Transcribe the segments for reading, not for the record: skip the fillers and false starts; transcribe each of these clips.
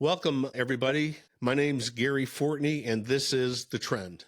Welcome, everybody. My name's Gary Fortney, and this is The Trend.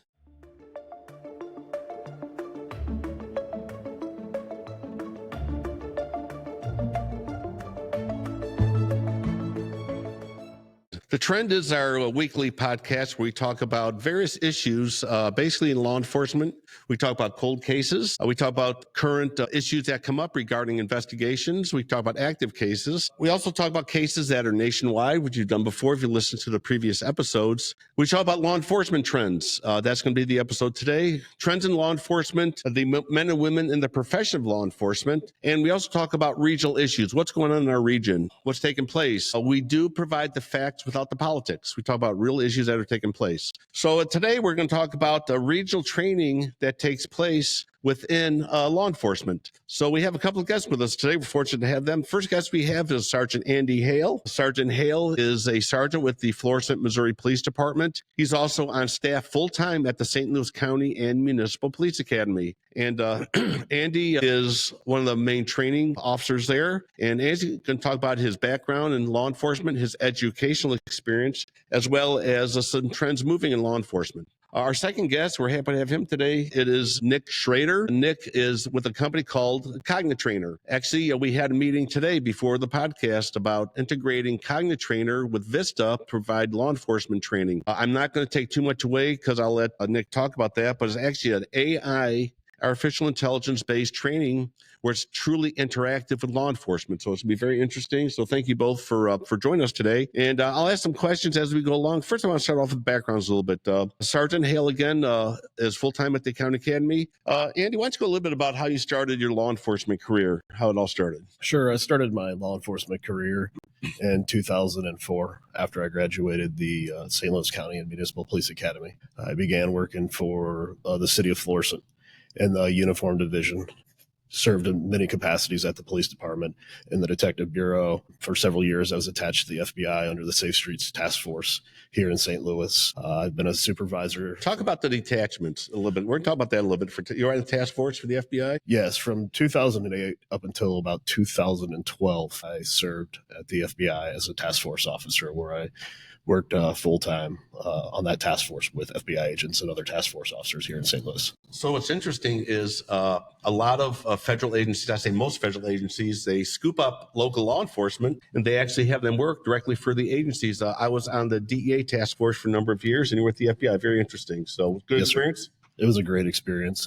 The Trend is our weekly podcast where we talk about various issues, basically in law enforcement. We talk about cold cases. We talk about current issues that come up regarding investigations. We talk about active cases. We also talk about cases that are nationwide, which you've done before if you listen to the previous episodes. We talk about law enforcement trends. That's going to be the episode today. Trends in law enforcement, the men and women in the profession of law enforcement. And we also talk about regional issues. What's going on in our region? What's taking place? We do provide the facts without the politics. We talk about real issues that are taking place. So today we're going to talk about the regional training that takes place within law enforcement. So we have a couple of guests with us today. We're fortunate to have them. First guest we have is Sergeant Andy Hale. Sergeant Hale is a sergeant with the Florissant, Missouri Police Department. He's also on staff full-time at the St. Louis County and Municipal Police Academy. And Andy is one of the main training officers there. And Andy's going to talk about his background in law enforcement, his educational experience, as well as some trends moving in law enforcement. Our second guest, we're happy to have him today. It is Nick Schrader. Nick is with a company called Cognitrainer. Actually, we had a meeting today before the podcast about integrating Cognitrainer with Vista to provide law enforcement training. I'm not going to take too much away because I'll let Nick talk about that, but it's actually an AI, artificial intelligence-based training where it's truly interactive with law enforcement. So it's going to be very interesting. So thank you both for joining us today. And I'll ask some questions as we go along. First, I want to start off with backgrounds a little bit. Sergeant Hale, again, is full-time at the County Academy. Andy, why don't you go a little bit about how you started your law enforcement career, how it all started? Sure. I started my law enforcement career in 2004 after I graduated the St. Louis County and Municipal Police Academy. I began working for the city of Florissant in the uniform division, served in many capacities at the police department in the detective bureau. For several years, I was attached to the FBI under the Safe Streets Task Force here in St. Louis. I've been a supervisor. Talk about the detachments a little bit. We're going to talk about that a little bit. You're on the task force for the FBI? Yes, from 2008 up until about 2012, I served at the FBI as a task force officer where I worked full-time on that task force with FBI agents and other task force officers here in St. Louis. So what's interesting is a lot of federal agencies, I say most federal agencies, they scoop up local law enforcement and they actually have them work directly for the agencies. I was on the DEA task force for a number of years and you're with the FBI. Very interesting. So good experience? It was a great experience.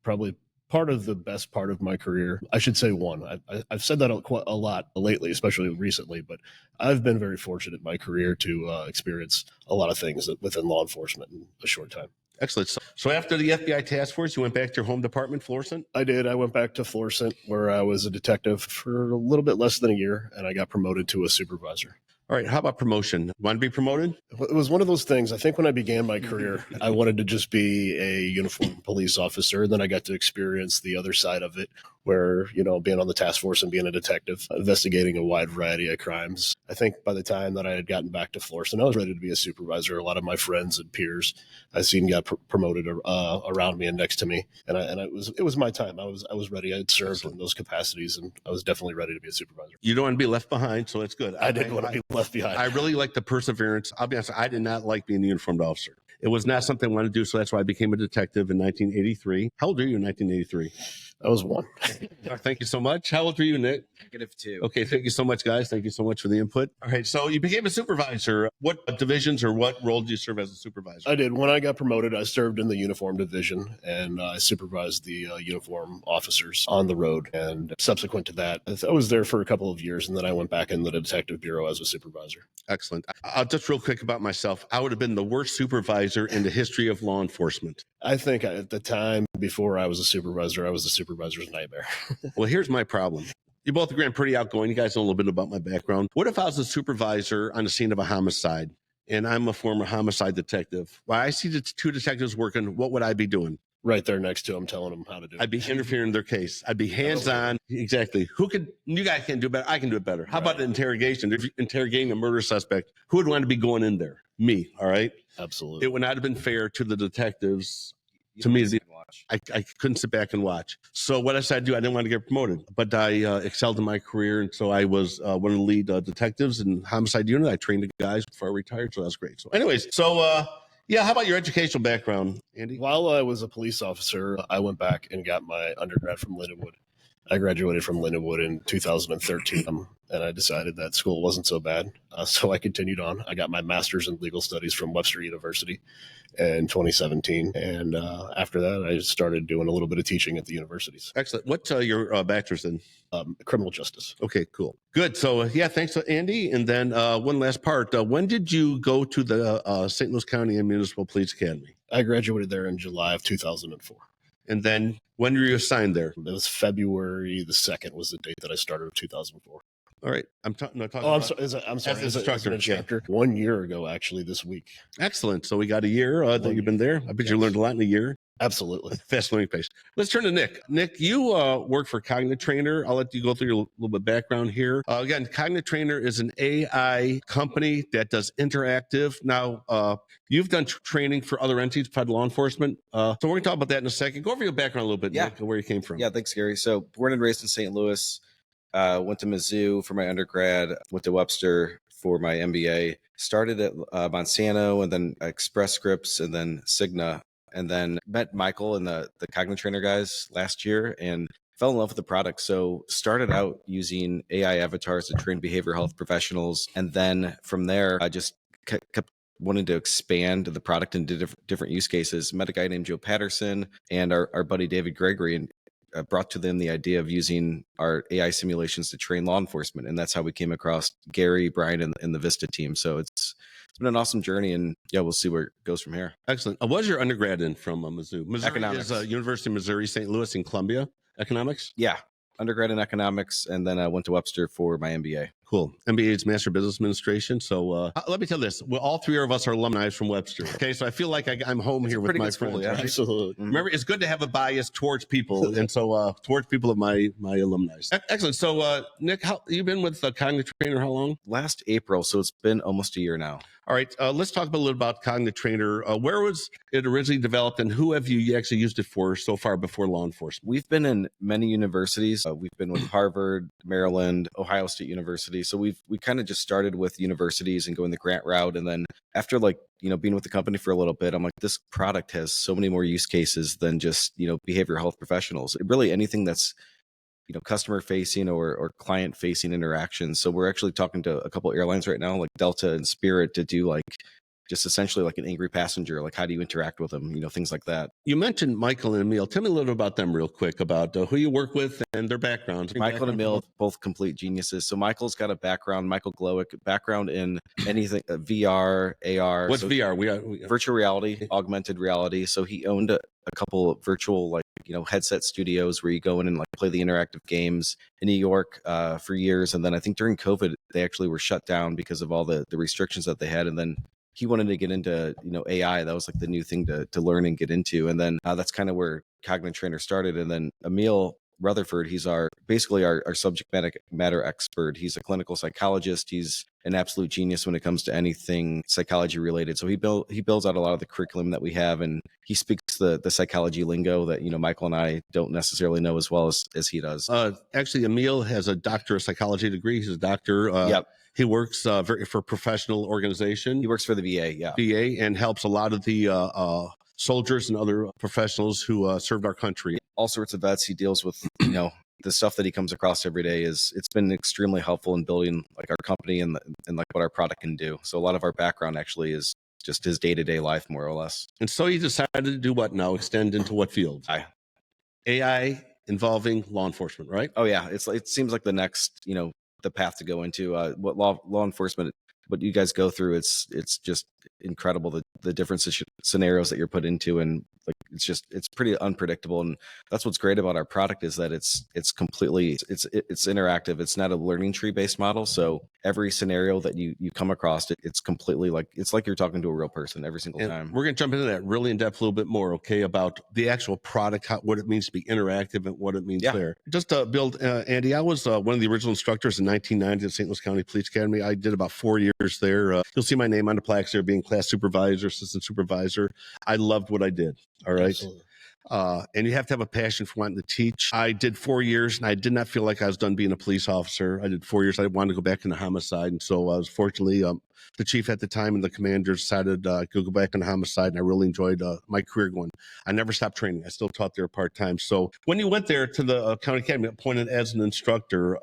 Probably part of the best part of my career. I should say one. I've said that quite a lot lately, especially recently, but I've been very fortunate in my career to experience a lot of things within law enforcement in a short time. Excellent. So after the FBI task force, you went back to your home department, Florissant? I did. I went back to Florissant where I was a detective for a little bit less than a year, and I got promoted to a supervisor. All right. How about promotion? Want to be promoted? It was one of those things. I think when I began my career, I wanted to just be a uniformed police officer. And then I got to experience the other side of it where, being on the task force and being a detective, investigating a wide variety of crimes. I think by the time that I had gotten back to Florissant, I was ready to be a supervisor. A lot of my friends and peers I've seen got promoted around me and next to me. And it was my time. I was ready. I had served in those capacities and I was definitely ready to be a supervisor. You don't want to be left behind, so that's good. I didn't want to be left behind. I really like the perseverance. I'll be honest, I did not like being a uniformed officer. It was not something I wanted to do, so that's why I became a detective in 1983. How old are you in 1983? I was one. Thank you so much. How old were you, Nick? -2. Okay, thank you so much, guys. Thank you so much for the input. All right, so you became a supervisor. What divisions or what role did you serve as a supervisor? I did. When I got promoted, I served in the uniform division, and I supervised the uniform officers on the road. And subsequent to that, I was there for a couple of years, and then I went back in the detective bureau as a supervisor. Excellent. I'll just real quick about myself. I would have been the worst supervisor in the history of law enforcement. I think at the time before I was a supervisor's nightmare. Well, here's my problem. You both agree I'm pretty outgoing. You guys know a little bit about my background. What if I was a supervisor on the scene of a homicide and I'm a former homicide detective? While I see the two detectives working, what would I be doing? Right there next to them, telling them how to do it. I'd be interfering in their case. I'd be hands-on. Exactly. You guys can do better. I can do it better. How about the interrogation? If you're interrogating a murder suspect, who would want to be going in there? Me. All right. Absolutely. It would not have been fair to the detectives To me, I couldn't sit back and watch. So what I decided to do, I didn't want to get promoted, but I excelled in my career. And so I was one of the lead detectives in homicide unit. I trained the guys before I retired. So that was great. So anyways, yeah, how about your educational background, Andy? While I was a police officer, I went back and got my undergrad from Lindenwood. I graduated from Lindenwood in 2013, and I decided that school wasn't so bad. So I continued on. I got my master's in legal studies from Webster University in 2017. And after that, I started doing a little bit of teaching at the universities. Excellent. What your bachelor's in? Criminal justice. Okay, cool. Good. So, yeah, thanks, Andy. And then one last part. When did you go to the St. Louis County and Municipal Police Academy? I graduated there in July of 2004. And then when were you assigned there? It was February the 2nd was the date that I started of 2004. All right. I'm talking I'm about sorry. As an instructor. instructor. Yeah. 1 year ago, actually, this week. Excellent. So we got a year that you've been there. I bet you learned a lot in a year. Absolutely. Fast learning pace. Let's turn to Nick. Nick, you work for Cognitrainer. I'll let you go through your little bit of background here. Again, Cognitrainer is an AI company that does interactive. Now, you've done training for other entities, federal law enforcement. So we're going to talk about that in a second. Go over your background a little bit, Nick, where you came from. Yeah, thanks, Gary. So born and raised in St. Louis, went to Mizzou for my undergrad, went to Webster for my MBA, started at Monsanto and then Express Scripts and then Cigna. And then met Michael and the Cognitrainer guys last year and fell in love with the product. So started out using AI avatars to train behavioral health professionals. And then from there, I just kept wanting to expand the product into different use cases. Met a guy named Joe Patterson and our buddy David Gregory, and brought to them the idea of using our AI simulations to train law enforcement. And that's how we came across Gary, Brian, and the Vista team. So it's been an awesome journey, and yeah, we'll see where it goes from here. Excellent. What was your undergrad in from Mizzou? Missouri Economics. Is University of Missouri, St. Louis, in Columbia. Economics? Yeah, undergrad in economics, and then I went to Webster for my MBA. Cool. MBA is Master of Business Administration. So let me tell you this. Well, all three of us are alumni from Webster. Okay, so I feel like I'm home here with my friends. Yeah. Right? Absolutely. Remember, it's good to have a bias towards people, and so towards people of my alumni. Excellent. So, Nick, you've been with Cognitrainer how long? Last April, so it's been almost a year now. All right, let's talk a little about Cognitrainer. Where was it originally developed, and who have you actually used it for so far before law enforcement? We've been in many universities. We've been with Harvard, Maryland, Ohio State University. So we kind of just started with universities and going the grant route. And then after being with the company for a little bit, I'm like, this product has so many more use cases than just, behavioral health professionals. Really anything that's, customer facing or client facing interactions. So we're actually talking to a couple airlines right now, like Delta and Spirit, to do just essentially like an angry passenger. Like, how do you interact with them? Things like that. You mentioned Michael and Emil. Tell me a little about them real quick, about who you work with and their backgrounds. Michael and Emil, both complete geniuses. So Michael's got a background, Michael Glowick, background in anything, VR, AR. What's VR? We are virtual reality, augmented reality. So he owned a couple of virtual headset studios where you go in and play the interactive games in New York for years. And then I think during COVID, they actually were shut down because of all the restrictions that they had. And then he wanted to get into, AI. That was the new thing to learn and get into. And then that's kind of where Cognitrainer started. And then Emil Rutherford, he's basically our subject matter expert. He's a clinical psychologist. He's an absolute genius when it comes to anything psychology related. So he builds out a lot of the curriculum that we have, and he speaks the psychology lingo that Michael and I don't necessarily know as well as he does. Actually, Emil has a doctor of psychology degree. He's a doctor. Yep. He works for a professional organization. He works for the VA, VA, and helps a lot of the soldiers and other professionals who served our country. All sorts of vets. He deals with, the stuff that he comes across every day. It's been extremely helpful in building our company and what our product can do. So a lot of our background actually is just his day-to-day life, more or less. And so you decided to do what now? Extend into what field? AI involving law enforcement, right? Oh yeah. It seems like the next, the path to go into what law enforcement, what you guys go through. It's just incredible, the different scenarios that you're put into, and it's pretty unpredictable. And that's what's great about our product, is that it's completely it's interactive. It's not a learning tree based model. So every scenario that you come across, it's completely it's like you're talking to a real person every single time. We're going to jump into that really in depth a little bit more, okay, about the actual product, what it means to be interactive and what it means there. Just to build, Andy, I was one of the original instructors in 1990 at St. Louis County Police Academy. I did about 4 years there. You'll see my name on the plaques there, being class class supervisor, assistant supervisor. I loved what I did. All right. Absolutely. And you have to have a passion for wanting to teach. I did 4 years and I did not feel like I was done being a police officer. I did 4 years. I wanted to go back into homicide. And so I was fortunately, the chief at the time and the commander decided I could go back into homicide. And I really enjoyed my career going. I never stopped training. I still taught there part-time. So when you went there to the county academy, appointed as an instructor,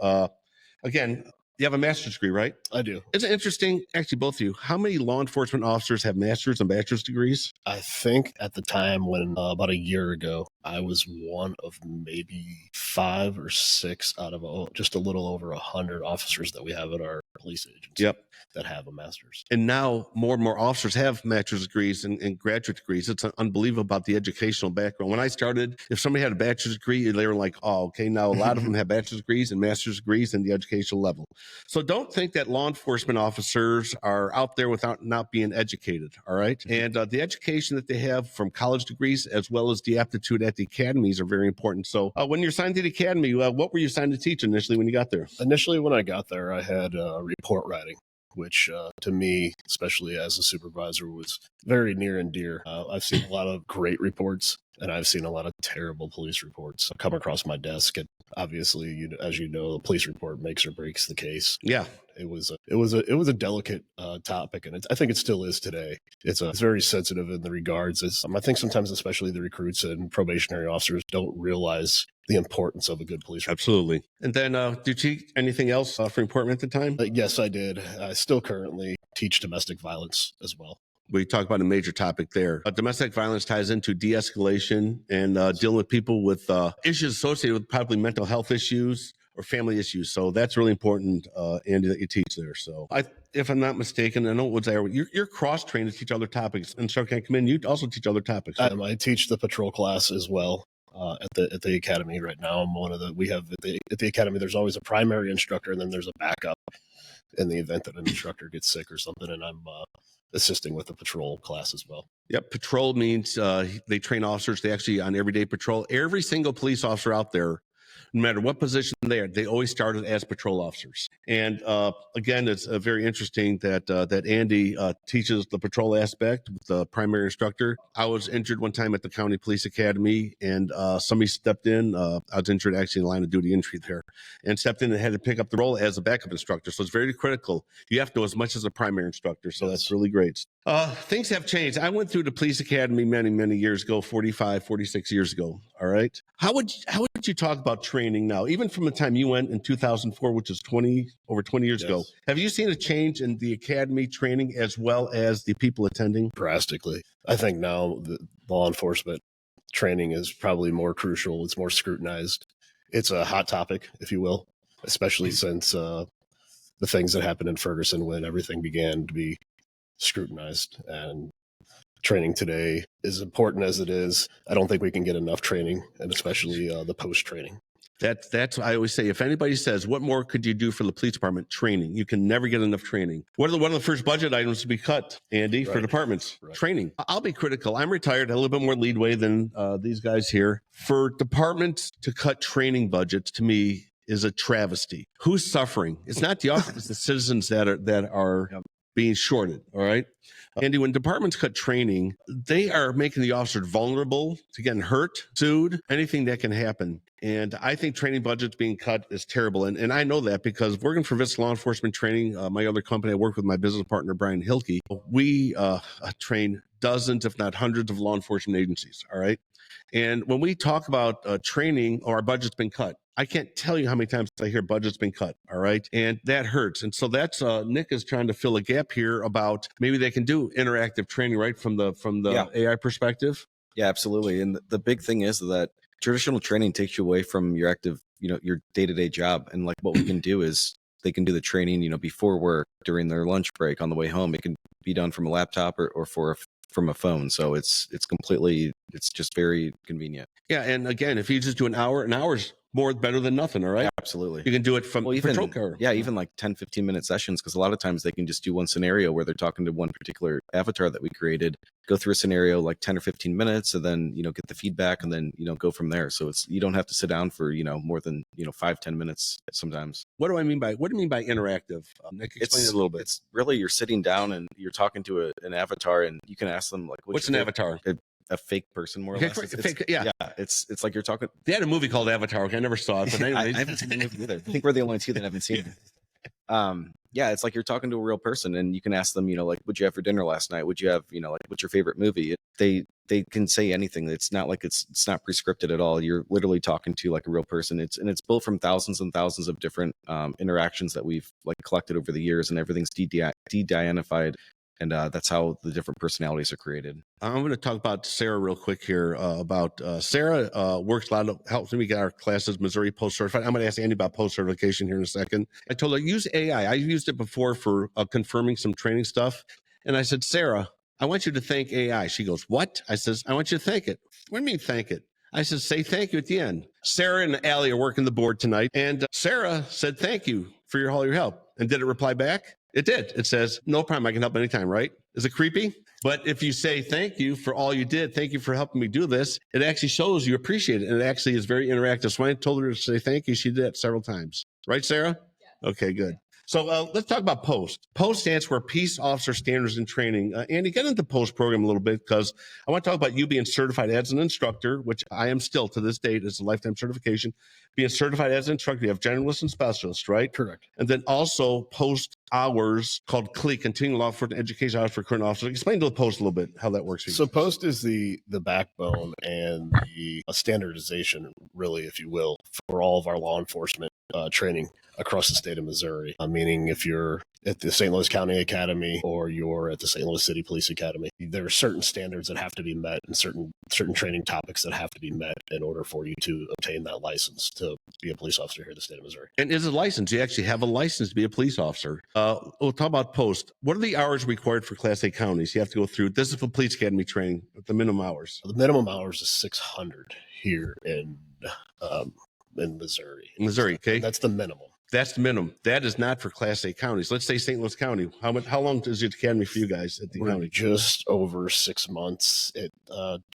again, you have a master's degree, right? I do. It's interesting, actually, both of you. How many law enforcement officers have master's and bachelor's degrees? I think at the time when about a year ago, I was one of maybe 5 or 6 out of just a little over 100 officers that we have at our police agency. Yep. That have a master's. And now more and more officers have master's degrees and graduate degrees. It's unbelievable about the educational background. When I started, if somebody had a bachelor's degree, they were like, oh, okay, now a lot of them have bachelor's degrees and master's degrees in the educational level. So don't think that law enforcement officers are out there without not being educated, all right? And the education that they have from college degrees as well as the aptitude at the academies are very important. So when you're assigned to the academy, what were you assigned to teach initially when you got there? Initially, when I got there, I had report writing, which to me, especially as a supervisor, was very near and dear. I've seen a lot of great reports, and I've seen a lot of terrible police reports come across my desk. And obviously, as you know, the police report makes or breaks the case. Yeah. It was a delicate topic, and I think it still is today. It's very sensitive in the regards. I think sometimes, especially the recruits and probationary officers, don't realize the importance of a good police report. Absolutely. And then, did you teach anything else for important at the time? Yes, I did. I still currently teach domestic violence as well. We talk about a major topic there. Domestic violence ties into de-escalation and dealing with people with issues associated with probably mental health issues or family issues. So that's really important, Andy, that you teach there. So if I'm not mistaken, I know it was there. You're cross-trained to teach other topics. And so can I come in? You also teach other topics. Right? I teach the patrol class as well. At the academy right now, I'm one of the. We have at the academy. There's always a primary instructor, and then there's a backup in the event that an instructor gets sick or something. And I'm assisting with the patrol class as well. Yep, patrol means they train officers. They actually on everyday patrol. Every single police officer out there, no matter what position they always started as patrol officers. And again, it's very interesting that Andy teaches the patrol aspect with the primary instructor. I was injured one time at the County Police Academy, and somebody stepped in. I was injured actually in the line of duty injury there, and stepped in and had to pick up the role as a backup instructor. So it's very critical. You have to know as much as a primary instructor. So that's really great. Things have changed. I went through the police academy many years ago, 45, 46 years ago. All right. How would you talk about training now, even from the time you went in 2004, which is over 20 years ago? Have you seen a change in the academy training as well as the people attending? Drastically. I think now the law enforcement training is probably more crucial. It's more scrutinized. It's a hot topic, if you will, especially since the things that happened in Ferguson when everything began to be scrutinized. And training today, as important as it is, I don't think we can get enough training, and especially the post training. That's I always say, if anybody says, what more could you do for the police department? Training. You can never get enough training. One of the first budget items to be cut, Andy, for departments? Training. I'll be critical. I'm retired. I have a little bit more leadway than these guys here. For departments to cut training budgets, to me, is a travesty. Who's suffering? It's not the officers, it's the citizens that are being shorted. All right. Andy, when departments cut training, they are making the officers vulnerable to getting hurt, sued, anything that can happen. And I think training budgets being cut is terrible. And I know that because working for Vista Law Enforcement Training, my other company, I work with my business partner, Brian Hilke. We train dozens, if not hundreds of law enforcement agencies. All right. And when we talk about training or our budget's been cut, I can't tell you how many times I hear budget's been cut. All right. And that hurts. And so that's Nick is trying to fill a gap here about maybe they can do interactive training, right? From the AI perspective. Yeah, absolutely. And the big thing is that traditional training takes you away from your active, your day-to-day job. And like what we can do is they can do the training, before work, during their lunch break, on the way home. It can be done from a laptop or from a phone. So it's just very convenient. Yeah. And again, if you just do an hour's better than nothing. All right. Yeah, absolutely. You can do it from patrol car. Yeah. Even like 10, 15-minute sessions. Cause a lot of times they can just do one scenario where they're talking to one particular avatar that we created, go through a scenario like 10 or 15 minutes and then, get the feedback and then, go from there. So you don't have to sit down for, more than, 5-10 minutes sometimes. What do you mean by interactive? Nick, explain it a little bit. It's really you're sitting down and you're talking to an avatar, and you can ask them like, What's an avatar? A fake person, more or Okay, less. yeah. It's like you're talking. They had a movie called Avatar. Okay, I never saw it, but I anyways. haven't seen the movie either. I think we're the only two that haven't seen it. Yeah, it's like you're talking to a real person, and you can ask them, like, what'd you have for dinner last night? Would you have, like, what's your favorite movie? They can say anything. It's not like it's not prescripted at all. You're literally talking to like a real person. It's built from thousands and thousands of different interactions that we've like collected over the years, and everything's de-identified. And that's how the different personalities are created. I'm going to talk about Sarah real quick here. Sarah works a lot of helps me get our classes Missouri post certified. I'm going to ask Andy about post certification here in a second. I told her use AI. I've used it before for confirming some training stuff, and I said, Sarah, I want you to thank AI. She goes, what? I says, I want you to thank it. What do you mean thank it? I said, say thank you at the end. Sarah and Allie are working the board tonight, and Sarah said thank you for all your help. And did it reply back? It did. It says, no problem. I can help anytime, right? Is it creepy? But if you say thank you for all you did, thank you for helping me do this, it actually shows you appreciate it. And it actually is very interactive. So when I told her to say thank you, she did it several times. Right, Sarah? Yeah. Okay, good. So let's talk about POST. POST stands for Peace Officer Standards and Training. Andy, get into the POST program a little bit because I want to talk about you being certified as an instructor, which I am still to this date. It's a lifetime certification. Being certified as an instructor, you have generalist and specialist, right? Correct. And then also POST hours called CLE, Continuing Law Enforcement Education Hours for Current Officers. Explain to the POST a little bit how that works for you. So POST is the backbone and the standardization, really, if you will, for all of our law enforcement training across the state of Missouri. Meaning if you're at the St. Louis County Academy or you're at the St. Louis City Police Academy, there are certain standards that have to be met and certain training topics that have to be met in order for you to obtain that license to be a police officer here in the state of Missouri. And is a license? You actually have a license to be a police officer. We'll talk about POST. What are the hours required for Class A counties? You have to go through. This is for police academy training. The minimum hours. The minimum hours is 600 here in Missouri. Missouri, okay. That's the minimum. That's the minimum. That is not for Class A counties. Let's say St. Louis County. How long is the academy for you guys at the county? Just over 6 months at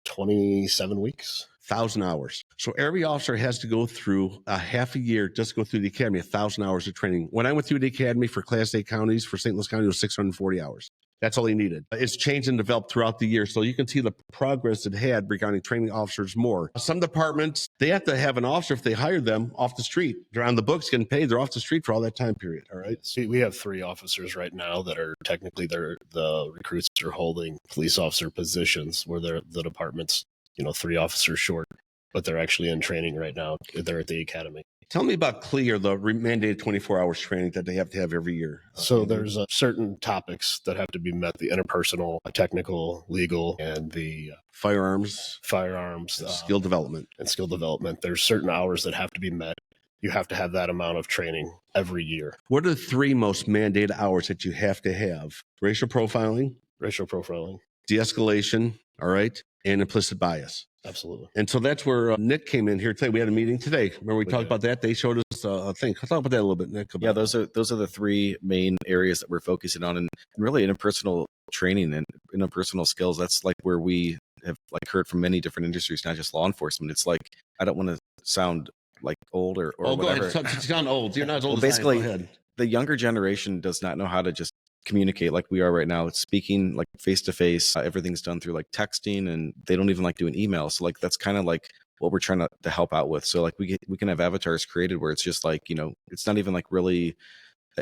27 weeks. 1,000 hours. So every officer has to go through a half a year, just go through the academy, 1,000 hours of training. When I went through the academy for Class A counties for St. Louis County, it was 640 hours. That's all he needed. It's changed and developed throughout the year. So you can see the progress it had regarding training officers more. Some departments, they have to have an officer if they hire them off the street. They're on the books getting paid. They're off the street for all that time period. All right. See, we have 3 officers right now that are technically the recruits are holding police officer positions where they're the department's, 3 officers short, but they're actually in training right now. They're at the academy. Tell me about CLE, or the mandated 24 hours training that they have to have every year. So there's certain topics that have to be met: the interpersonal, technical, legal, and the firearms, skill development. There's certain hours that have to be met. You have to have that amount of training every year. What are the 3 most mandated hours that you have to have? Racial profiling, de-escalation, all right, and implicit bias. Absolutely. And so that's where Nick came in here today. We had a meeting today. Remember we talked about that? They showed us a thing. Talk about that a little bit, Nick. Yeah, those are the 3 main areas that we're focusing on, and really interpersonal training and interpersonal skills. That's like where we have like heard from many different industries, not just law enforcement. It's like, I don't want to sound like old or whatever. Go ahead. Sound old. You're not as old well, as I am. basically, the younger generation does not know how to just communicate like we are right now. It's speaking like face to face. Everything's done through like texting, and they don't even like doing email. So like that's kind of like what we're trying to help out with. So like we can have avatars created where it's just like, it's not even like really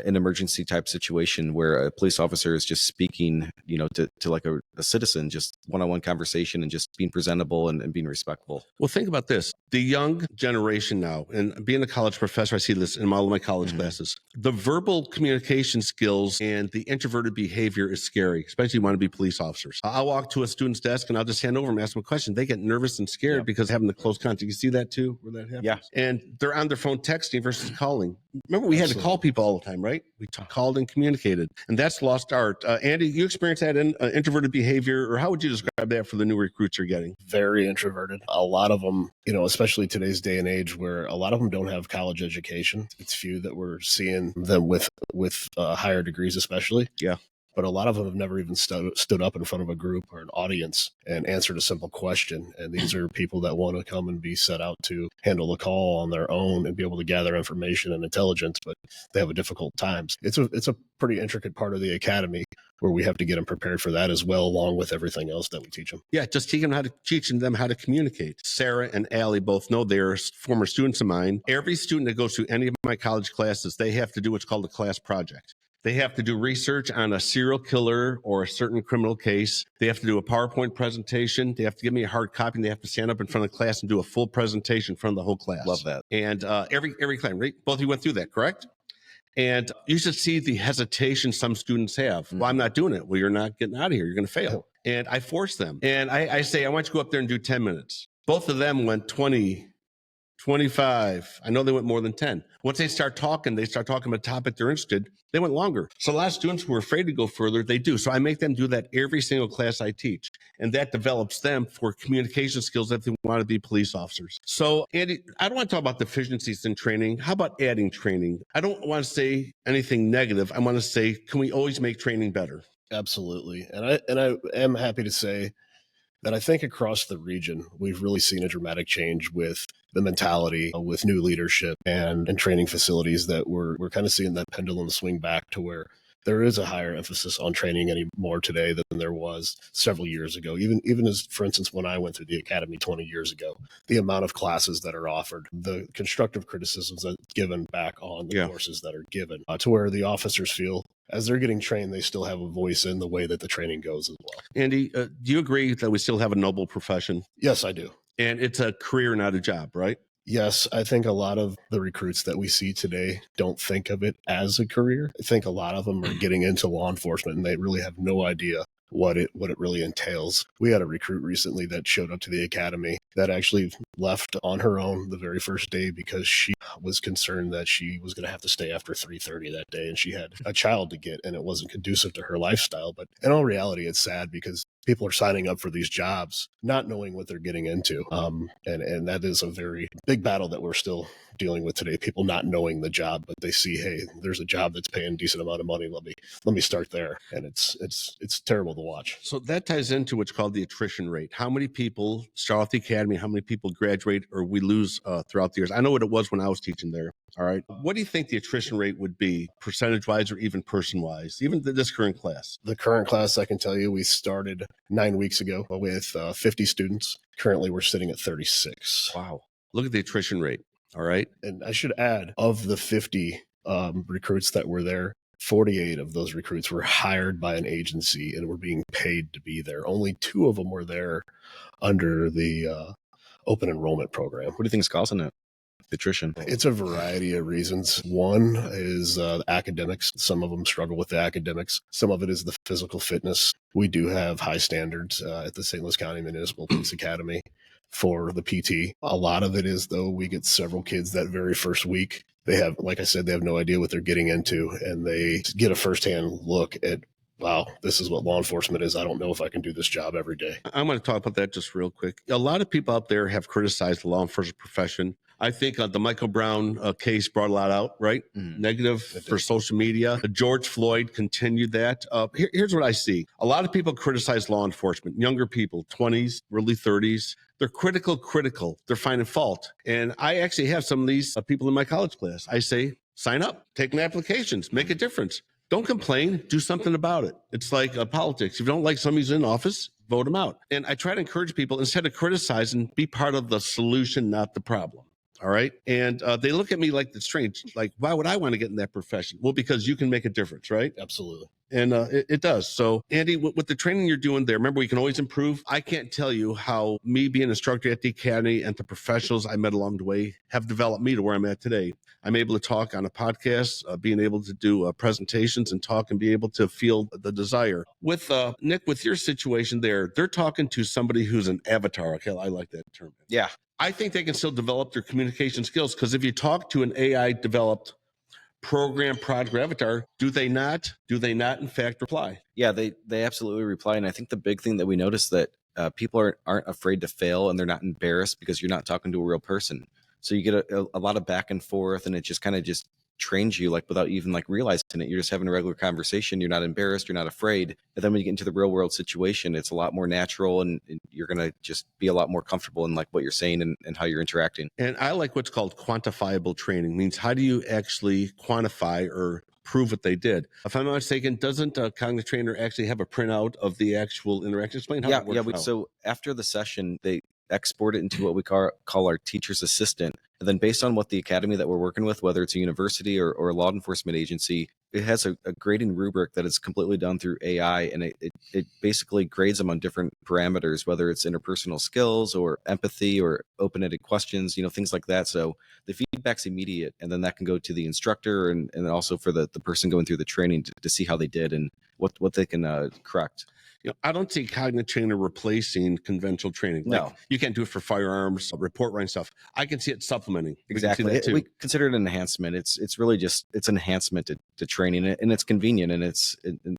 an emergency type situation where a police officer is just speaking, to like a citizen, just one-on-one conversation and just being presentable and being respectful. Well, think about this. The young generation now, and being a college professor, I see this in all of my college classes. The verbal communication skills and the introverted behavior is scary, especially when you want to be police officers. I'll walk to a student's desk and I'll just hand over and ask them a question. They get nervous and scared because having the close contact. You see that too, where that happens? Yeah. And they're on their phone texting versus calling. Remember, we had to call people all the time, right? We called and communicated, and that's lost art. Andy, you experienced that in introverted behavior, or how would you describe that for the new recruits you're getting? Very introverted. A lot of them, especially today's day and age where a lot of them don't have college education. It's few that we're seeing them with higher degrees, especially. Yeah. but a lot of them have never even stood up in front of a group or an audience and answered a simple question. And these are people that want to come and be set out to handle the call on their own and be able to gather information and intelligence, but they have a difficult time. It's a pretty intricate part of the academy where we have to get them prepared for that as well, along with everything else that we teach them. Yeah, just teaching them how to communicate. Sarah and Allie both know, they're former students of mine. Every student that goes through any of my college classes, they have to do what's called a class project. They have to do research on a serial killer or a certain criminal case. They have to do a PowerPoint presentation. They have to give me a hard copy, and they have to stand up in front of the class and do a full presentation in front of the whole class. Love that. And every class, right? Both of you went through that, correct? And you should see the hesitation some students have. Well, I'm not doing it. Well, you're not getting out of here. You're going to fail. And I force them. And I say, I want you to go up there and do 10 minutes. Both of them went 20, 25. I know they went more than 10. Once they start talking about a topic they're interested, they went longer. So a lot of students who are afraid to go further, they do. So I make them do that every single class I teach. And that develops them for communication skills if they want to be police officers. So, Andy, I don't want to talk about deficiencies in training. How about adding training? I don't want to say anything negative. I want to say, can we always make training better? Absolutely. And I am happy to say that I think across the region, we've really seen a dramatic change with the mentality, with new leadership and training facilities, that we're kind of seeing that pendulum swing back to where there is a higher emphasis on training anymore today than there was several years ago. Even as, for instance, when I went through the academy 20 years ago, the amount of classes that are offered, the constructive criticisms that given back on the courses that are given, to where the officers feel as they're getting trained, they still have a voice in the way that the training goes as well. Andy, do you agree that we still have a noble profession? Yes, I do. And it's a career, not a job, right? Yes, I think a lot of the recruits that we see today don't think of it as a career. I think a lot of them are getting into law enforcement and they really have no idea what it really entails. We had a recruit recently that showed up to the academy that actually left on her own the very first day because she was concerned that she was going to have to stay after 3:30 that day, and she had a child to get, and it wasn't conducive to her lifestyle. But in all reality, it's sad because people are signing up for these jobs not knowing what they're getting into, and that is a very big battle that we're still dealing with today. People not knowing the job, but they see, hey, there's a job that's paying a decent amount of money. Let me start there, and it's terrible to watch. So that ties into what's called the attrition rate. How many people start off the academy? How many people graduate or we lose throughout the years? I know what it was when I was teaching there. All right. What do you think the attrition rate would be, percentage-wise or even person-wise, even this current class? The current class, I can tell you, we started 9 weeks ago with 50 students. Currently, we're sitting at 36. Wow. Look at the attrition rate. All right. And I should add, of the 50 recruits that were there, 48 of those recruits were hired by an agency and were being paid to be there. Only 2 of them were there under the open enrollment program. What do you think is causing it? Attrition? It's a variety of reasons. One is academics. Some of them struggle with the academics. Some of it is the physical fitness. We do have high standards at the St. Louis County Municipal Police Academy for the PT. A lot of it is, though, we get several kids that very first week. They have, like I said, they have no idea what they're getting into, and they get a firsthand look at, wow, this is what law enforcement is. I don't know if I can do this job every day. I'm going to talk about that just real quick. A lot of people out there have criticized the law enforcement profession. I think the Michael Brown case brought a lot out, right? Negative for social media. George Floyd continued that. Here's what I see. A lot of people criticize law enforcement, younger people, 20s, early 30s. They're critical. They're finding fault. And I actually have some of these people in my college class. I say, sign up, take in applications, make a difference. Don't complain, do something about it. It's like politics. If you don't like somebody who's in office, vote them out. And I try to encourage people, instead of criticizing, be part of the solution, not the problem. All right. And they look at me like it's strange. Like, why would I want to get in that profession? Well, because you can make a difference, right? Absolutely. And it does. So, Andy, with the training you're doing there, remember, we can always improve. I can't tell you how me being an instructor at the academy and the professionals I met along the way have developed me to where I'm at today. I'm able to talk on a podcast, being able to do presentations and talk and be able to feel the desire. With Nick, with your situation there, they're talking to somebody who's an avatar. Okay, I like that term. Yeah. I think they can still develop their communication skills, because if you talk to an AI developed program product avatar, do they not in fact reply? Yeah, they absolutely reply. And I think the big thing that we notice that people aren't afraid to fail, and they're not embarrassed because you're not talking to a real person. So you get a lot of back and forth, and it just kind of trains you like without even like realizing it. You're just having a regular conversation. You're not embarrassed. You're not afraid. And then when you get into the real world situation, it's a lot more natural, and you're going to just be a lot more comfortable in like what you're saying and how you're interacting. And I like what's called quantifiable training. Means how do you actually quantify or prove what they did? If I'm not mistaken, doesn't a cognitive trainer actually have a printout of the actual interaction? Explain how that works. So after the session, they export it into what we call our teacher's assistant. And then based on what the academy that we're working with, whether it's a university or a law enforcement agency, it has a grading rubric that is completely done through AI. And it basically grades them on different parameters, whether it's interpersonal skills or empathy or open-ended questions, things like that. So the feedback's immediate, and then that can go to the instructor and also for the person going through the training to see how they did and what they can correct. I don't see cognitive trainer replacing conventional training. Like, No, you can't do it for firearms, report writing stuff. I can see it supplementing. exactly. We consider it an enhancement. It's really just it's an enhancement to training, and it's convenient, and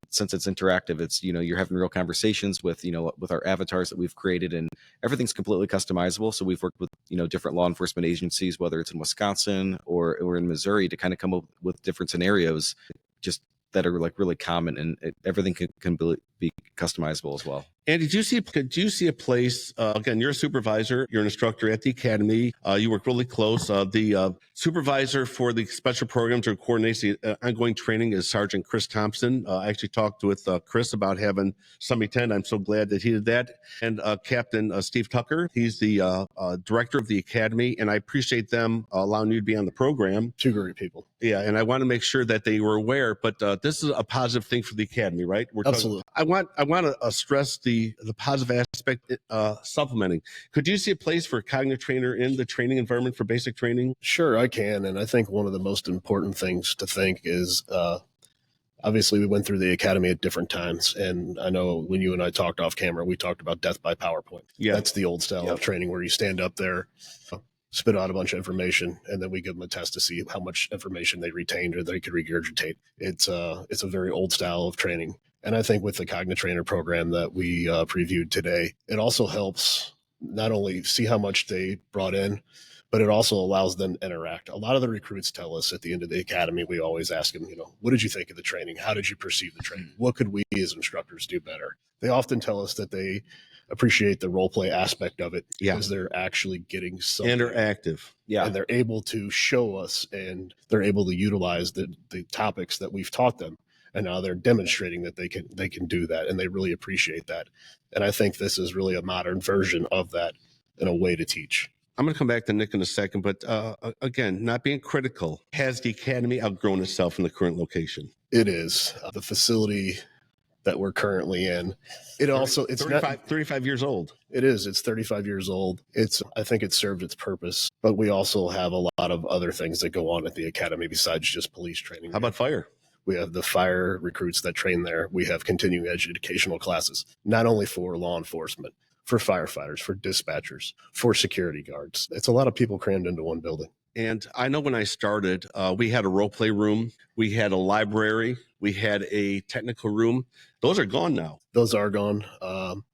since it's interactive, it's you're having real conversations with with our avatars that we've created, and everything's completely customizable. So we've worked with different law enforcement agencies, whether it's in Wisconsin or in Missouri, to kind of come up with different scenarios, just that are like really common, and everything can be customizable as well. And did you see a place, again, you're a supervisor, you're an instructor at the academy, you work really close. The supervisor for the special programs or coordinates the ongoing training is Sergeant Chris Thompson. I actually talked with Chris about having somebody attend. I'm so glad that he did that. And Captain Steve Tucker, he's the director of the academy, and I appreciate them allowing you to be on the program. Two great people. Yeah, and I want to make sure that they were aware, but this is a positive thing for the academy, right? Absolutely. I want to stress the positive aspect, supplementing. Could you see a place for a cognitive trainer in the training environment for basic training? Sure, I can. And I think one of the most important things to think is, obviously we went through the academy at different times. And I know when you and I talked off camera, we talked about death by PowerPoint. Yeah. That's the old style of training where you stand up there, spit out a bunch of information, and then we give them a test to see how much information they retained or they could regurgitate. It's a very old style of training. And I think with the Cognitive Trainer program that we previewed today, it also helps not only see how much they brought in, but it also allows them to interact. A lot of the recruits tell us at the end of the academy, we always ask them, what did you think of the training? How did you perceive the training? What could we as instructors do better? They often tell us that they appreciate the role play aspect of it because they're actually getting something interactive. Yeah. And they're able to show us, and they're able to utilize the topics that we've taught them. And now they're demonstrating that they can do that, and they really appreciate that. And I think this is really a modern version of that in a way to teach. I'm going to come back to Nick in a second, but again, not being critical, has the academy outgrown itself in the current location? It is. The facility that we're currently in, it's 35 years old. It is. It's 35 years old. I think it served its purpose, but we also have a lot of other things that go on at the academy besides just police training. How about fire? We have the fire recruits that train there. We have continuing educational classes, not only for law enforcement, for firefighters, for dispatchers, for security guards. It's a lot of people crammed into one building. And I know when I started, we had a role play room, we had a library, we had a technical room. Those are gone now. Those are gone.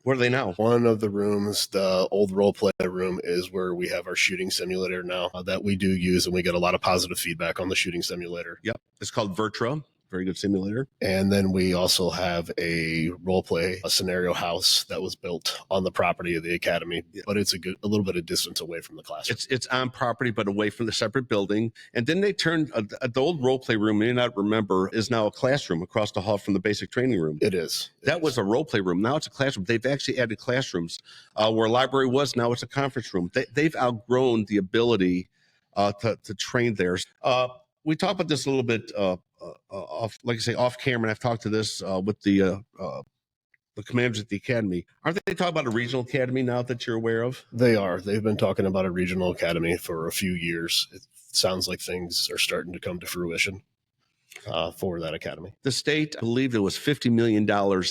Where are they now? One of the rooms, the old role play room, is where we have our shooting simulator now that we do use, and we get a lot of positive feedback on the shooting simulator. Yep. It's called Vertra. Very good simulator. And then we also have a role play, a scenario house that was built on the property of the academy, but it's a little bit of distance away from the classroom. It's on property, but away from the separate building. And then they turned the old role play room, you may not remember, is now a classroom across the hall from the basic training room. It is. That was a role play room. Now it's a classroom. They've actually added classrooms where a library was. Now it's a conference room. They've outgrown the ability to train there. We talked about this a little bit off camera, and I've talked to this with the commanders at the academy. Aren't they talking about a regional academy now that you're aware of? They are. They've been talking about a regional academy for a few years. It sounds like things are starting to come to fruition for that academy. The state, I believe, there was $50 million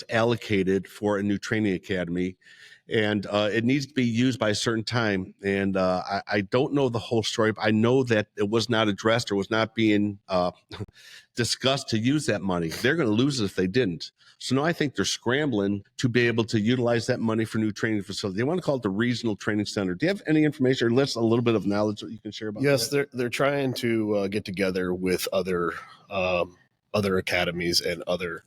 allocated for a new training academy. and it needs to be used by a certain time. And I don't know the whole story, but I know that it was not addressed or was not being discussed to use that money. They're going to lose it if they didn't. So now I think they're scrambling to be able to utilize that money for new training facilities. They want to call it the Regional Training Center. Do you have any information or a little bit of knowledge that you can share about Yes, that? they're trying to get together with other academies and other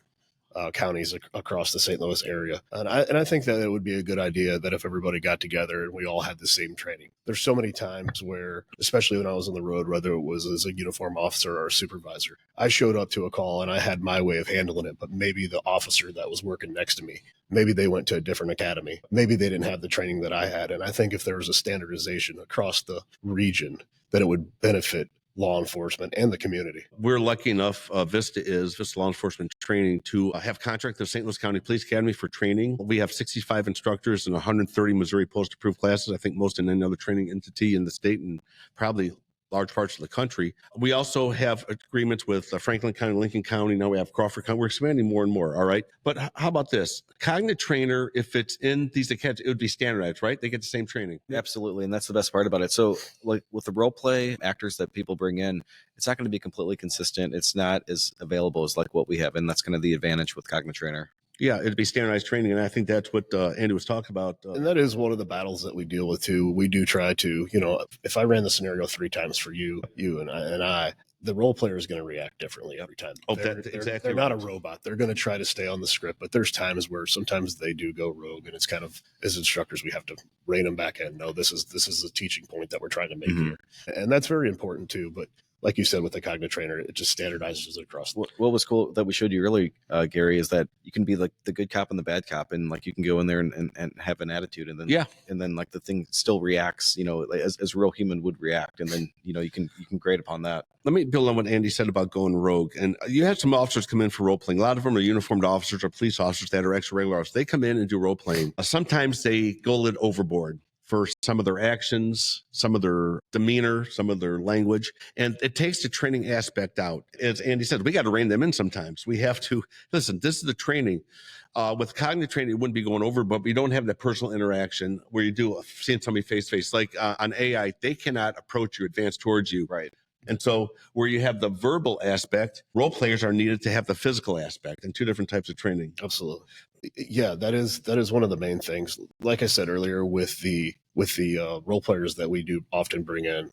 counties across the St. Louis area. And I think that it would be a good idea that if everybody got together and we all had the same training. There's so many times where, especially when I was on the road, whether it was as a uniform officer or a supervisor, I showed up to a call and I had my way of handling it, but maybe the officer that was working next to me, maybe they went to a different academy. Maybe they didn't have the training that I had. And I think if there was a standardization across the region, that it would benefit law enforcement and the community. We're lucky enough, Vista Law Enforcement Training, to have contract the St. Louis County Police Academy for training. We have 65 instructors and 130 Missouri post-approved classes. I think most in any other training entity in the state and probably large parts of the country. We also have agreements with Franklin County, Lincoln County. Now we have Crawford County. We're expanding more and more. All right. But how about this? Cognitive trainer, if it's in these academies, it would be standardized, right? They get the same training. Absolutely. And that's the best part about it. So like with the role play actors that people bring in, it's not going to be completely consistent. It's not as available as like what we have. And that's kind of the advantage with Cognitive Trainer. Yeah, it'd be standardized training. And I think that's what Andy was talking about. And that is one of the battles that we deal with too. We do try to, if I ran the scenario 3 times for you and I, the role player is going to react differently every time. Oh, They're not a robot. They're going to try to stay on the script, but there's times where sometimes they do go rogue, and it's kind of, as instructors, we have to rein them back in. No, this is the teaching point that we're trying to make here, and that's very important too. But like you said, with the Cognitive Trainer, it just standardizes it across. What was cool that we showed you earlier, Gary, is that you can be like the good cop and the bad cop, and like you can go in there and have an attitude, and then like the thing still reacts, as a real human would react, and then you can grade upon that. Let me build on what Andy said about going rogue. And you had some officers come in for role playing. A lot of them are uniformed officers or police officers that are extra regular officers. They come in and do role playing. Sometimes they go a little overboard for some of their actions, some of their demeanor, some of their language. And it takes the training aspect out. As Andy said, we got to rein them in sometimes. We have to, listen, this is the training. With cognitive training, it wouldn't be going over, but we don't have that personal interaction where you do seeing somebody face to face. Like on AI, they cannot approach you, advance towards you. Right. And so where you have the verbal aspect, role players are needed to have the physical aspect, and 2 different types of training. Absolutely. Yeah, that is one of the main things. Like I said earlier, with the role players that we do often bring in,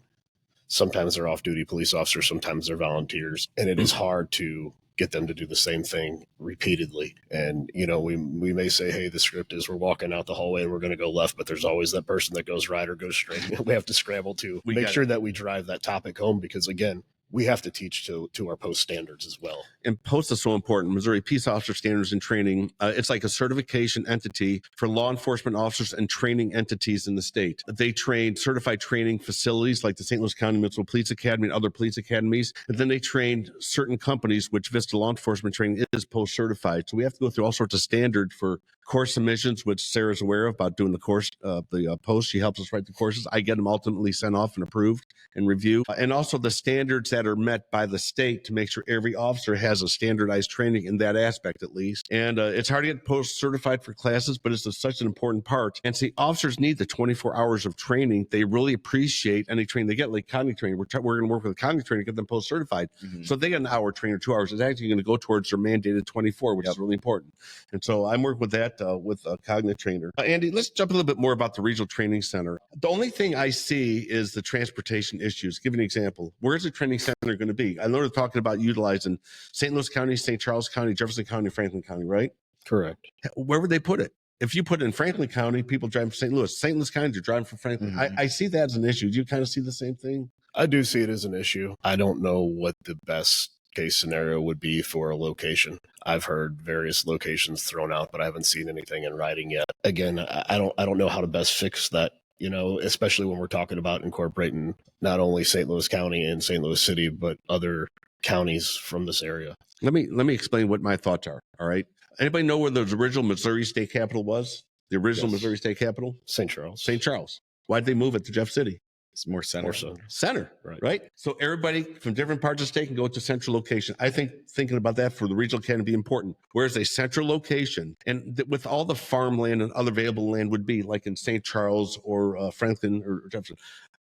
sometimes they're off-duty police officers, sometimes they're volunteers, and it is hard to get them to do the same thing repeatedly. And we may say, hey, the script is we're walking out the hallway and we're going to go left, but there's always that person that goes right or goes straight. We have to scramble to make sure that we drive that topic home, because again, we have to teach to our post standards as well. And post is so important. Missouri Peace Officer Standards and Training. It's like a certification entity for law enforcement officers and training entities in the state. They train certified training facilities like the St. Louis County Municipal Police Academy and other police academies. And then they train certain companies, which Vista Law Enforcement Training is post certified. So we have to go through all sorts of standards for course submissions, which Sarah's aware of about doing the course, the post. She helps us write the courses. I get them ultimately sent off and approved and reviewed. And also the standards that are met by the state to make sure every officer has a standardized training in that aspect, at least. And it's hard to get post certified for classes, but it's such an important part. And see, officers need the 24 hours of training. They really appreciate any training they get, like cognitive training. We're going to work with a cognitive trainer, get them post certified. So if they get an hour training or 2 hours, it's actually going to go towards their mandated 24, which is really important. And so I'm working with that with a cognitive trainer. Andy, let's jump a little bit more about the regional training center. The only thing I see is the transportation issues. Give you an example. Where's the training center going to be? I know they're talking about utilizing St. Louis County, St. Charles County, Jefferson County, Franklin County, right? Correct. Where would they put it? If you put it in Franklin County, people driving from St. Louis. St. Louis County, you're driving from Franklin. I see that as an issue. Do you kind of see the same thing? I do see it as an issue. I don't know what the best case scenario would be for a location. I've heard various locations thrown out, but I haven't seen anything in writing yet. Again, I don't know how to best fix that, especially when we're talking about incorporating not only St. Louis County and St. Louis City, but other counties from this area. Let me explain what my thoughts are. All right. Anybody know where the original Missouri state capital was? The original Missouri state capital? St. Charles. St. Charles. Why'd they move it to Jeff City? It's more center. More so. Center, Right. right? So everybody from different parts of the state can go to a central location. I think thinking about that for the regional academy would be important. Where's a central location? And with all the farmland and other available land would be like in St. Charles or Franklin or Jefferson.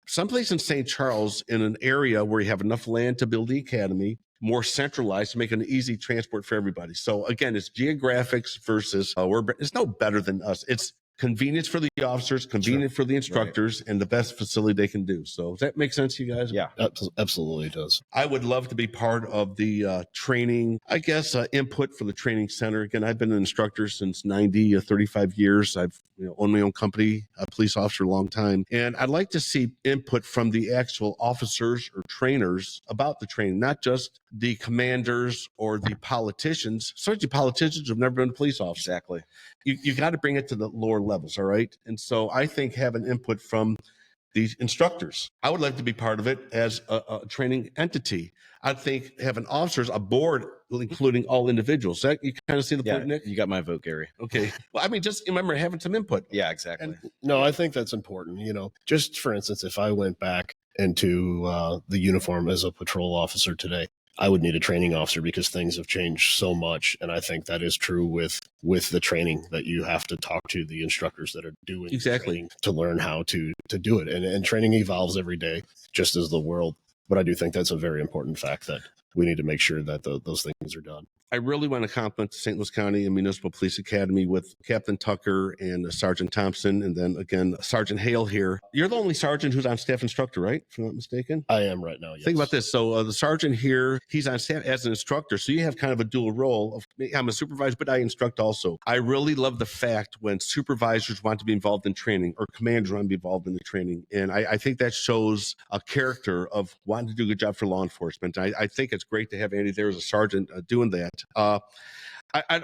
Someplace in St. Charles in an area where you have enough land to build the academy, more centralized to make an easy transport for everybody. So again, it's geographics versus it's no better than us. It's convenience for the officers, convenient for the instructors, and the best facility they can do. So does that make sense to you guys? Yeah. Absolutely it does. I would love to be part of the training, I guess, input for the training center. Again, I've been an instructor since 35 years. I've owned my own company, a police officer, a long time. And I'd like to see input from the actual officers or trainers about the training, not just the commanders or the politicians. Certainly politicians who've never been a police officer. Exactly. You got to bring it to the lower levels, all right? And so I think having input from these instructors, I would like to be part of it as a training entity. I think having officers, a board, including all individuals. That you kind of see the point, Nick? You got my vote, Gary. Okay. Well, I mean, just remember having some input. Yeah, exactly. No, I think that's important. Just for instance, if I went back into the uniform as a patrol officer today, I would need a training officer because things have changed so much. And I think that is true with the training, that you have to talk to the instructors that are doing Exactly to learn how to do it. And training evolves every day, just as the world. But I do think that's a very important fact that we need to make sure that those things are done. I really want to compliment the St. Louis County and Municipal Police Academy with Captain Tucker and Sergeant Thompson, and then again, Sergeant Hale here. You're the only sergeant who's on staff instructor, right? If I'm not mistaken. I am right now, yes. Think about this. So the sergeant here, he's on staff as an instructor. So you have kind of a dual role of, I'm a supervisor, but I instruct also. I really love the fact when supervisors want to be involved in training or commanders want to be involved in the training. And I think that shows a character of wanting to do a good job for law enforcement. I think it's great to have Andy there as a sergeant doing that.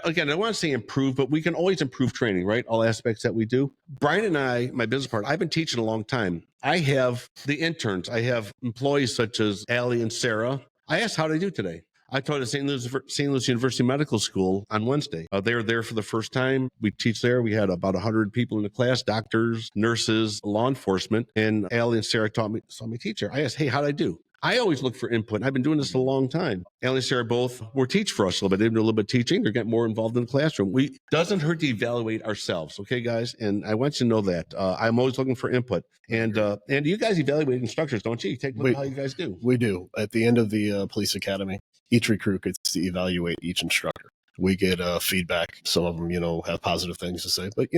Again, I want to say improve, but we can always improve training, right? All aspects that we do. Brian and I, my business partner, I've been teaching a long time. I have the interns. I have employees such as Allie and Sarah. I asked how they do today. I taught at St. Louis University Medical School on Wednesday. They were there for the first time. We teach there. We had about 100 people in the class, doctors, nurses, law enforcement. And Allie and Sarah saw me teach her. I asked, hey, how'd I do? I always look for input. I've been doing this a long time. Allie and Sarah both were teach for us a little bit. They do a little bit of teaching. They're getting more involved in the classroom. Doesn't hurt to evaluate ourselves. Okay, guys? And I want you to know that. I'm always looking for input. And you guys evaluate instructors, don't you? You take a look at how you guys do. We do. At the end of the police academy, each recruit gets to evaluate each instructor. We get feedback. Some of them, have positive things to say. But,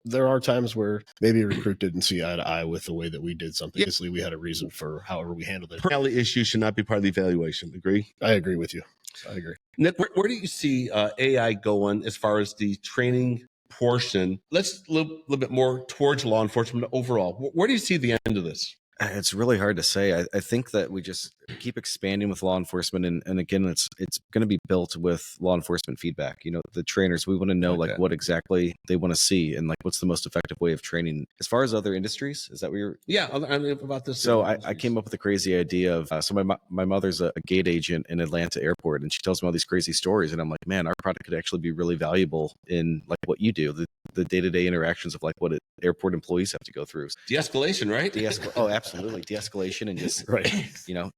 there are times where maybe a recruit didn't see eye to eye with the way that we did something. Obviously, we had a reason for however we handled it. Personality issues should not be part of the evaluation. Agree? I agree with you. I agree. Nick, where do you see AI going as far as the training portion? Let's look a little bit more towards law enforcement overall. Where do you see the end of this? It's really hard to say. I think that we just keep expanding with law enforcement, and again, it's going to be built with law enforcement feedback. The trainers, we want to know what exactly they want to see, and what's the most effective way of training. As far as other industries, is that what you're? Yeah, I mean, about this. So I came up with a crazy idea of so my mother's a gate agent in Atlanta Airport, and she tells me all these crazy stories, and I'm like, man, our product could actually be really valuable in what you do, the day-to-day interactions of what airport employees have to go through. De-escalation, right? Oh, absolutely. De-escalation and just, right.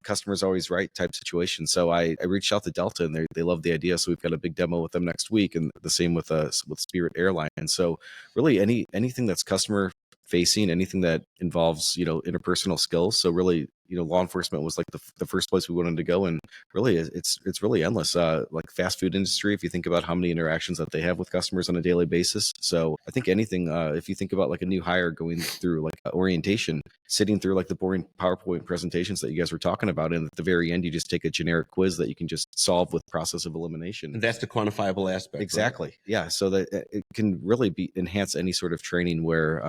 Customer's always right type situation. So I reached out to Delta and they love the idea. So we've got a big demo with them next week, and the same with Spirit Airlines. And so really anything that's customer facing, anything that involves, interpersonal skills. So really, law enforcement was the first place we wanted to go. And really it's really endless. Like fast food industry, if you think about how many interactions that they have with customers on a daily basis. So I think anything, if you think about a new hire going through orientation, sitting through the boring PowerPoint presentations that you guys were talking about, and at the very end, you just take a generic quiz that you can just solve with process of elimination. And that's the quantifiable aspect. Exactly. Right? Yeah. So that it can really enhance any sort of training where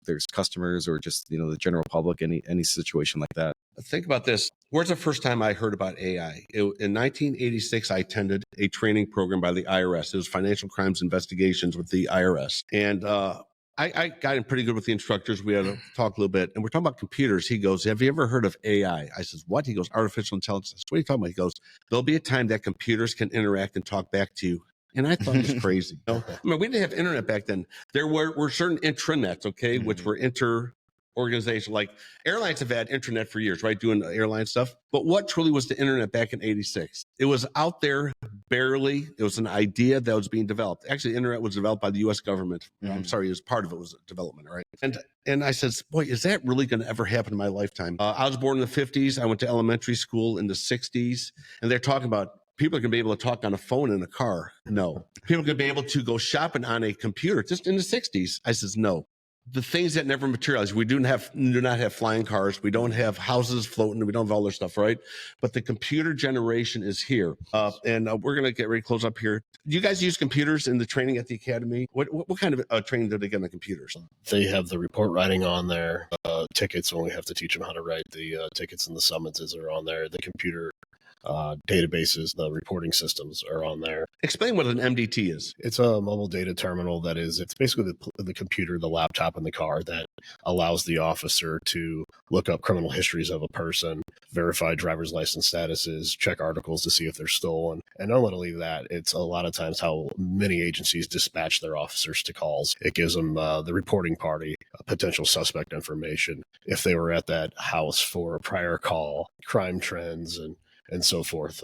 there's customers or just, the general public, any situation like that. Think about this. Where's the first time I heard about AI? In 1986, I attended a training program by the IRS. It was financial crimes investigations with the IRS. And I got in pretty good with the instructors. We had to talk a little bit. And we're talking about computers. He goes, have you ever heard of AI? I says, what? He goes, artificial intelligence. What are you talking about? He goes, there'll be a time that computers can interact and talk back to you. And I thought it was crazy. I mean, we didn't have internet back then. There were certain intranets, okay, which were organization. Like airlines have had internet for years, right? Doing airline stuff. But what truly was the internet back in 86? It was out there barely. It was an idea that was being developed. Actually, the internet was developed by the US government. I'm sorry, it was part of it was development, right? And I said, boy, is that really going to ever happen in my lifetime? I was born in the 50s. I went to elementary school in the 60s, and they're talking about people are going to be able to talk on a phone in a car. No. People are going to be able to go shopping on a computer just in the 60s. I says, no. The things that never materialize. We do not have flying cars. We don't have houses floating. We don't have all this stuff, right? But the computer generation is here. And we're going to get ready to close up here. Do you guys use computers in the training at the academy? What kind of training do they get on the computers? They have the report writing on there, tickets, when we have to teach them how to write the tickets, and the summonses are on there. The computer databases, the reporting systems are on there. Explain what an MDT is. It's a mobile data terminal it's basically the computer, the laptop in the car that allows the officer to look up criminal histories of a person, verify driver's license statuses, check articles to see if they're stolen. And not only that, it's a lot of times how many agencies dispatch their officers to calls. It gives them the reporting party potential suspect information, if they were at that house for a prior call, crime trends, and so forth.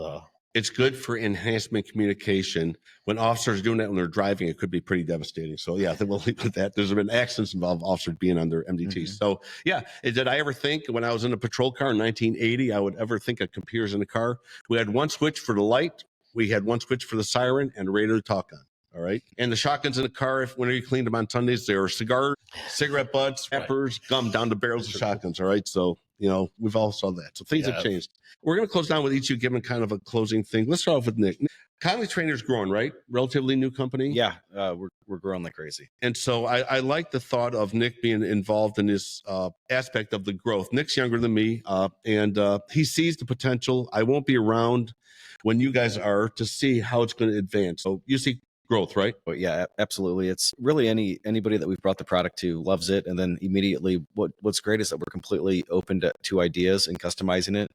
It's good for enhancement communication. When officers are doing that when they're driving, it could be pretty devastating. So yeah, we'll leave it at that. There's been accidents involving officers being on their MDTs. So yeah, did I ever think when I was in a patrol car in 1980, I would ever think of computers in the car? We had one switch for the light. We had one switch for the siren and a radio to talk on. All right. And the shotguns in the car, whenever you cleaned them on Sundays, they were cigarette butts, peppers, gum down the barrels of shotguns. All right. So, we've all saw that. So things have changed. We're going to close down with each of you giving kind of a closing thing. Let's start off with Nick. Cognitive Trainer's growing, right? Relatively new company. Yeah. We're growing like crazy. And so I like the thought of Nick being involved in this aspect of the growth. Nick's younger than me, and he sees the potential. I won't be around when you guys are to see how it's going to advance. So you see growth, right? But yeah, absolutely. It's really anybody that we've brought the product to loves it. And then immediately what's great is that we're completely open to ideas and customizing it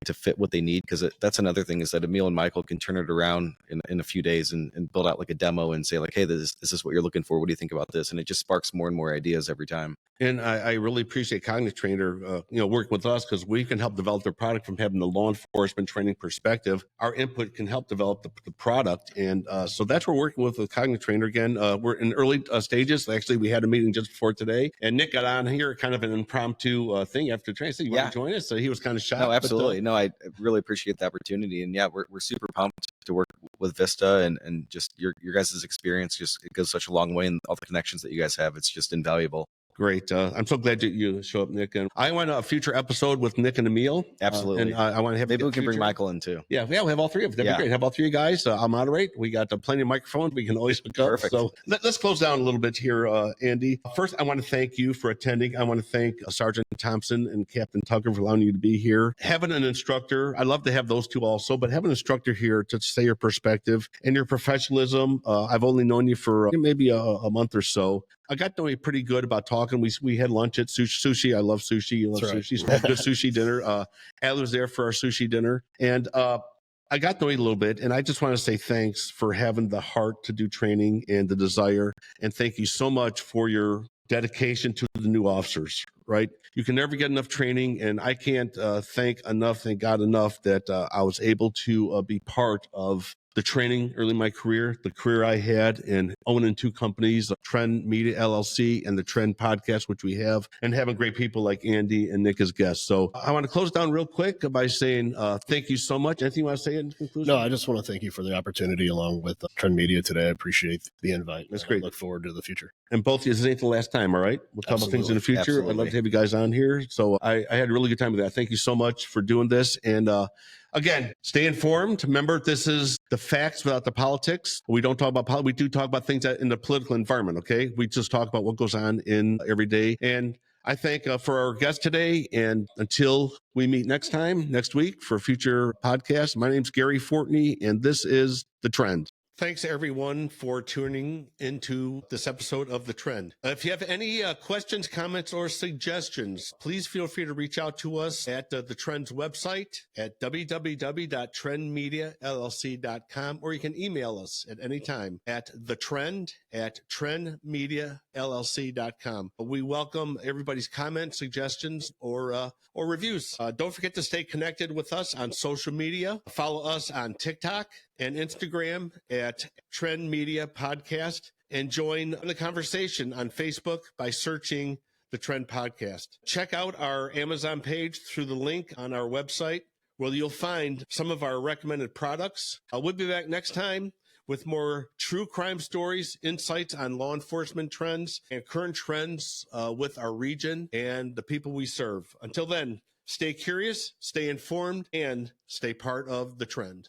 to fit what they need. Because that's another thing is that Emil and Michael can turn it around in a few days and build out like a demo and say like, hey, this is what you're looking for. What do you think about this? And it just sparks more and more ideas every time. And I really appreciate Cognitive Trainer, working with us because we can help develop their product from having the law enforcement training perspective. Our input can help develop the product. And so that's what we're working with Cognitive Trainer. Again, we're in early stages. Actually, we had a meeting just before today. And Nick got on here, kind of an impromptu thing after training. So you want to join us? So he was kind of shocked. No, absolutely. No, I really appreciate the opportunity. And yeah, we're super pumped to work with Vista and just your guys' experience. It goes such a long way, and all the connections that you guys have. It's just invaluable. Great. I'm so glad you show up, Nick. And I want a future episode with Nick and Emil. Absolutely. And I want to have maybe we can bring Michael in too. Yeah, we'll have all three of them. That'd be great. Have all three of you guys. I'll moderate. We got plenty of microphones. We can always hook up. Perfect. So let's close down a little bit here, Andy. First, I want to thank you for attending. I want to thank Sergeant Thompson and Captain Tucker for allowing you to be here. Having an instructor, I love to have those two also, but having an instructor here to say your perspective and your professionalism. I've only known you for maybe a month or so. I got to know you pretty good about talking. We had lunch at sushi. I love sushi. You love sushi. So good sushi dinner. Al was there for our sushi dinner. And I got to know you a little bit. And I just want to say thanks for having the heart to do training and the desire. And thank you so much for your dedication to the new officers, right? You can never get enough training. And I can't thank God enough that I was able to be part of the training early in my career, the career I had in owning two companies, Trend Media LLC and the Trend Podcast, which we have, and having great people like Andy and Nick as guests. So I want to close down real quick by saying thank you so much. Anything you want to say in conclusion? No, I just want to thank you for the opportunity along with Trend Media today. I appreciate the invite. That's great. I look forward to the future. And both of you, this ain't the last time, all right? We'll talk about things in the future. Absolutely. I'd love to have you guys on here. So I had a really good time with that. Thank you so much for doing this. And again, stay informed. Remember, this is the facts without the politics. We don't talk about politics. We do talk about things in the political environment, okay? We just talk about what goes on in every day. And I thank for our guest today. And until we meet next week for a future podcast, my name's Gary Fortney, and this is The Trend. Thanks, everyone, for tuning into this episode of The Trend. If you have any questions, comments, or suggestions, please feel free to reach out to us at The Trend's website at www.trendmediallc.com, or you can email us at any time at thetrend@trendmediallc.com. We welcome everybody's comments, suggestions, or reviews. Don't forget to stay connected with us on social media. Follow us on TikTok and Instagram at Trend Media Podcast, and join the conversation on Facebook by searching The Trend Podcast. Check out our Amazon page through the link on our website, where you'll find some of our recommended products. We'll be back next time with more true crime stories, insights on law enforcement trends, and current trends with our region and the people we serve. Until then, stay curious, stay informed, and stay part of The Trend.